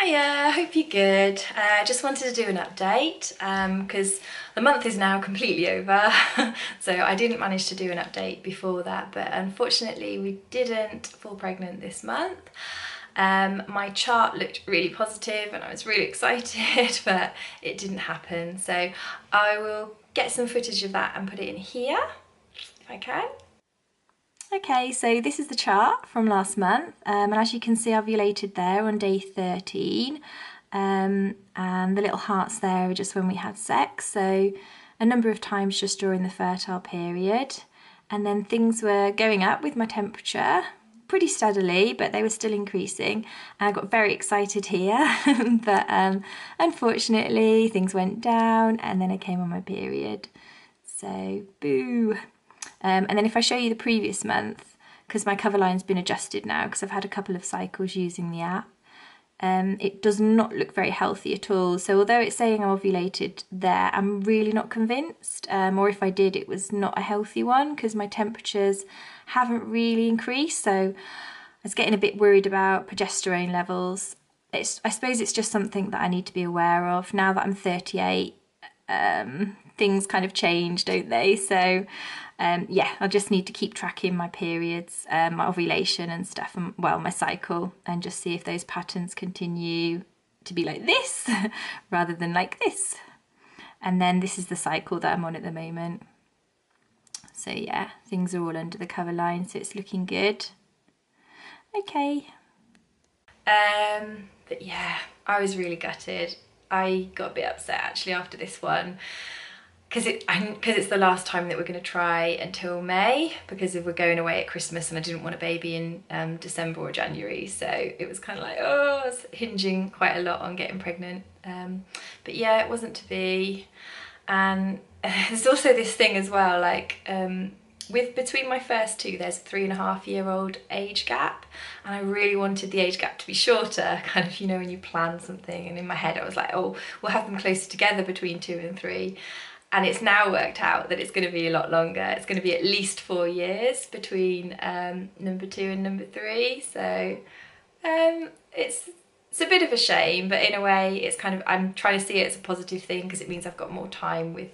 Hiya, hope you're good. Just wanted to do an update because the month is now completely over. So I didn't manage to do an update before that, but unfortunately we didn't fall pregnant this month. My chart looked really positive and I was really excited, but it didn't happen. So I will get some footage of that and put it in here if I can. Okay, so this is the chart from last month, and as you can see, I ovulated there on day 13, and the little hearts there are just when we had sex, so a number of times just during the fertile period, and then things were going up with my temperature pretty steadily, but they were still increasing, and I got very excited here, but unfortunately things went down, and then I came on my period, so boo. And then if I show you the previous month, because my cover line's been adjusted now because I've had a couple of cycles using the app, it does not look very healthy at all. So although it's saying I'm ovulated there, I'm really not convinced, or if I did, it was not a healthy one because my temperatures haven't really increased. So I was getting a bit worried about progesterone levels. I suppose it's just something that I need to be aware of. Now that I'm 38, things kind of change, don't they? So yeah, I'll just need to keep tracking my periods, my ovulation and stuff, and well, my cycle, and just see if those patterns continue to be like this rather than like this. And then this is the cycle that I'm on at the moment. So yeah, things are all under the cover line, so it's looking good. Okay. But yeah, I was really gutted. I got a bit upset actually after this one because it's the last time that we're going to try until May, because if we're going away at Christmas and I didn't want a baby in December or January, so it was kind of like, oh, I was hinging quite a lot on getting pregnant, but yeah, it wasn't to be. And there's also this thing as well, like between my first two, there's a 3.5-year-old age gap, and I really wanted the age gap to be shorter, kind of, you know, when you plan something, and in my head I was like, oh, we'll have them closer together between 2 and 3, and it's now worked out that it's going to be a lot longer. It's going to be at least 4 years between number 2 and number 3, so it's a bit of a shame, but in a way it's kind of, I'm trying to see it as a positive thing because it means I've got more time with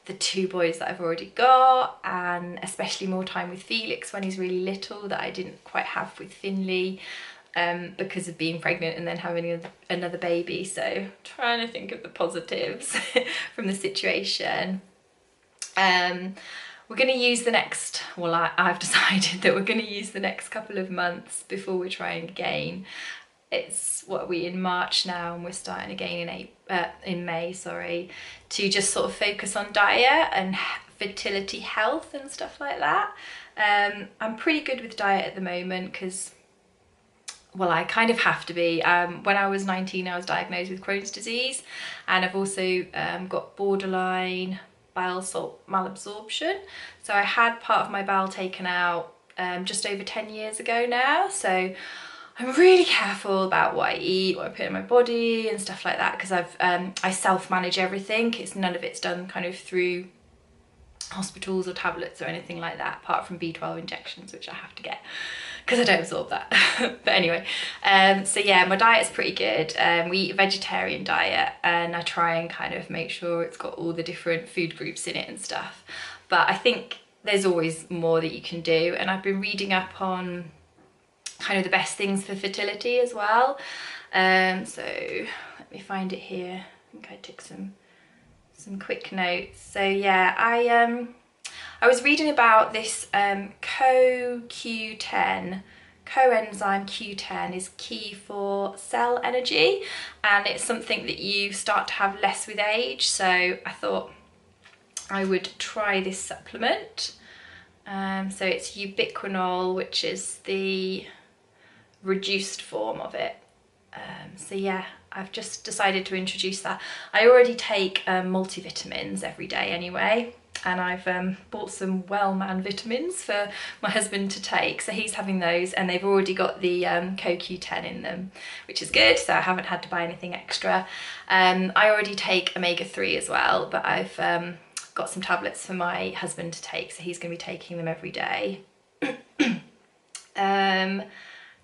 the 2 boys that I've already got, and especially more time with Felix when he's really little that I didn't quite have with Finley because of being pregnant and then having another baby. So trying to think of the positives from the situation. We're going to use the next, well, I've decided that we're going to use the next couple of months before we're trying again. It's, what are we, in March now, and we're starting again in May, sorry, to just sort of focus on diet and fertility health and stuff like that. I'm pretty good with diet at the moment because, well, I kind of have to be. When I was 19, I was diagnosed with Crohn's disease, and I've also got borderline bile salt malabsorption. So I had part of my bowel taken out just over 10 years ago now. So I'm really careful about what I eat, what I put in my body and stuff like that, because I self-manage everything. None of it's done kind of through hospitals or tablets or anything like that, apart from B12 injections, which I have to get because I don't absorb that. But anyway, so yeah, my diet's pretty good. We eat a vegetarian diet, and I try and kind of make sure it's got all the different food groups in it and stuff. But I think there's always more that you can do, and I've been reading up on kind of the best things for fertility as well. So let me find it here. I think I took some quick notes. So yeah, I was reading about this coenzyme Q10 is key for cell energy, and it's something that you start to have less with age. So I thought I would try this supplement. So it's ubiquinol, which is the reduced form of it. So yeah, I've just decided to introduce that. I already take multivitamins every day anyway, and I've bought some Wellman vitamins for my husband to take, so he's having those, and they've already got the CoQ10 in them, which is good, so I haven't had to buy anything extra. I already take omega-3 as well, but I've got some tablets for my husband to take, so he's going to be taking them every day.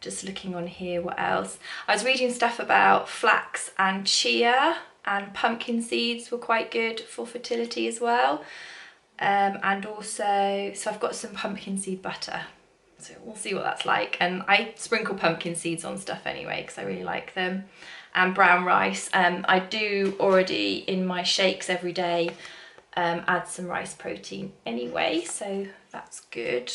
Just looking on here, what else? I was reading stuff about flax and chia, and pumpkin seeds were quite good for fertility as well. And also, so I've got some pumpkin seed butter, so we'll see what that's like. And I sprinkle pumpkin seeds on stuff anyway because I really like them. And brown rice. I do already in my shakes every day add some rice protein anyway, so that's good.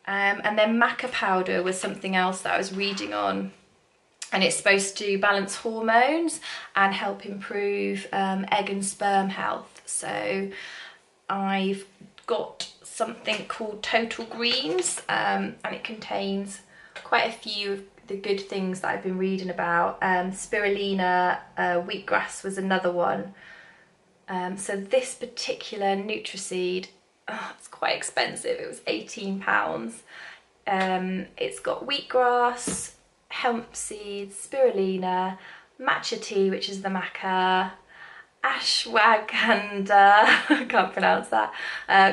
And then maca powder was something else that I was reading on, and it's supposed to balance hormones and help improve egg and sperm health. So I've got something called Total Greens, and it contains quite a few of the good things that I've been reading about. Spirulina, wheatgrass was another one. So this particular Nutriseed, it's quite expensive. It was £18. It's got wheatgrass, hemp seeds, spirulina, matcha tea, which is the maca, ashwagandha, I can't pronounce that,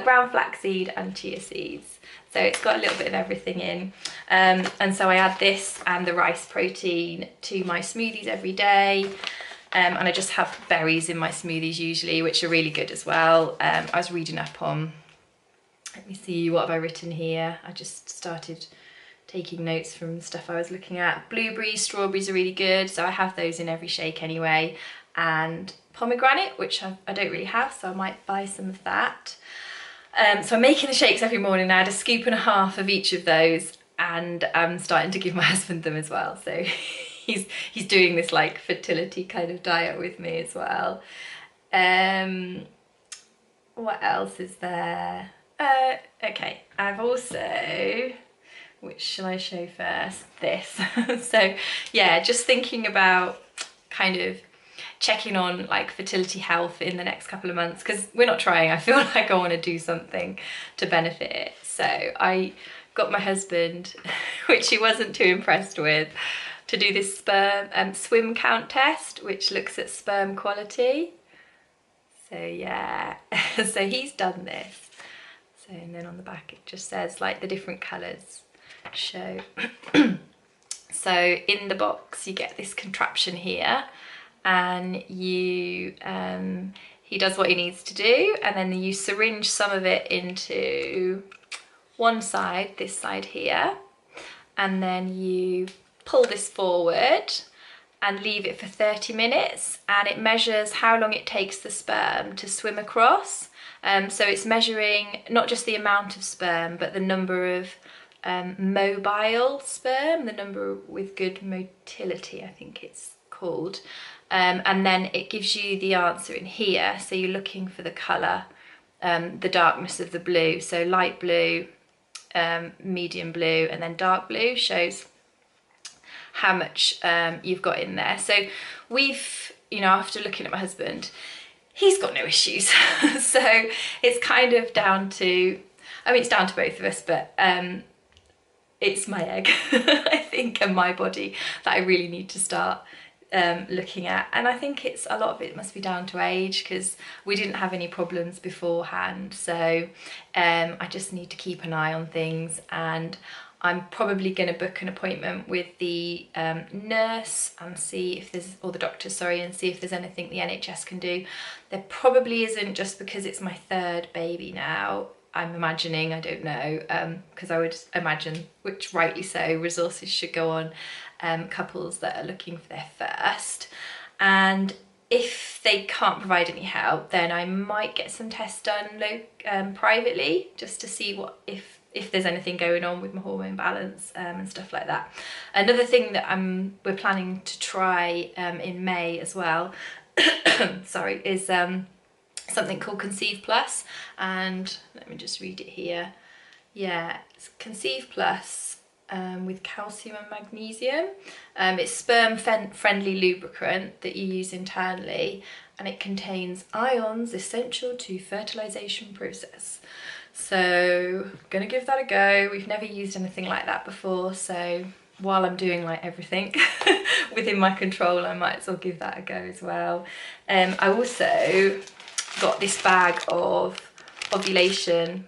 ground flaxseed and chia seeds. So it's got a little bit of everything in. And so I add this and the rice protein to my smoothies every day. And I just have berries in my smoothies usually, which are really good as well. I was reading up on, let me see, what have I written here? I just started taking notes from stuff I was looking at. Blueberries, strawberries are really good, so I have those in every shake anyway. And pomegranate, which I don't really have, so I might buy some of that. So I'm making the shakes every morning. I had a scoop and a half of each of those, and I'm starting to give my husband them as well. So he's doing this like fertility kind of diet with me as well. What else is there? Okay, I've also, which shall I show first? This. So yeah, just thinking about kind of checking on like fertility health in the next couple of months, because we're not trying. I feel like I want to do something to benefit it. So I got my husband, which he wasn't too impressed with, to do this sperm SwimCount test, which looks at sperm quality. So yeah, so he's done this. So, and then on the back it just says like the different colours show. So in the box you get this contraption here, and you he does what he needs to do, and then you syringe some of it into one side, this side here, and then you pull this forward and leave it for 30 minutes, and it measures how long it takes the sperm to swim across. So it's measuring not just the amount of sperm, but the number of mobile sperm, the number with good motility, I think it's called. And then it gives you the answer in here. So you're looking for the colour, the darkness of the blue. So light blue, medium blue, and then dark blue shows how much you've got in there. So we've, you know, after looking at my husband, he's got no issues. So it's kind of down to, I mean, it's down to both of us, but it's my egg, I think, and my body that I really need to start looking at. And I think it's a lot of it must be down to age, because we didn't have any problems beforehand. So I just need to keep an eye on things, and I'm probably going to book an appointment with the nurse and see if there's, or the doctor, sorry, and see if there's anything the NHS can do. There probably isn't, just because it's my third baby now. I'm imagining, I don't know, because I would imagine, which rightly so, resources should go on couples that are looking for their first. And if they can't provide any help, then I might get some tests done privately, just to see what if there's anything going on with my hormone balance and stuff like that. Another thing that we're planning to try in May as well, sorry, is something called Conceive Plus, and let me just read it here. Yeah, it's Conceive Plus with calcium and magnesium. It's sperm-friendly lubricant that you use internally, and it contains ions essential to fertilization process. So I'm gonna give that a go. We've never used anything like that before, so while I'm doing like everything within my control, I might as well give that a go as well. I also got this bag of ovulation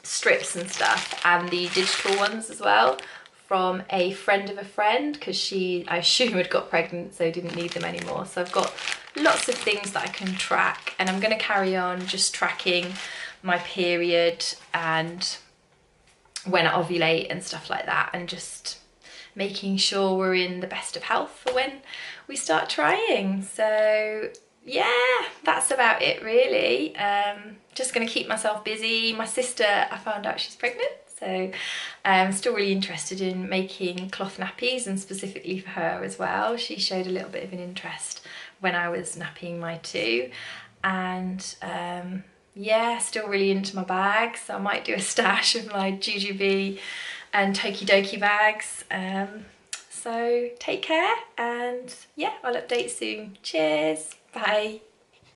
strips and stuff, and the digital ones as well from a friend of a friend because she, I assume, had got pregnant, so didn't need them anymore. So I've got lots of things that I can track, and I'm going to carry on just tracking my period and when I ovulate and stuff like that, and just making sure we're in the best of health for when we start trying. So yeah, that's about it really. Just going to keep myself busy. My sister, I found out she's pregnant, so I'm still really interested in making cloth nappies, and specifically for her as well. She showed a little bit of an interest when I was napping my two, and yeah, still really into my bags. So I might do a stash of my Jujubee and Tokidoki bags. So take care, and yeah, I'll update soon. Cheers, bye.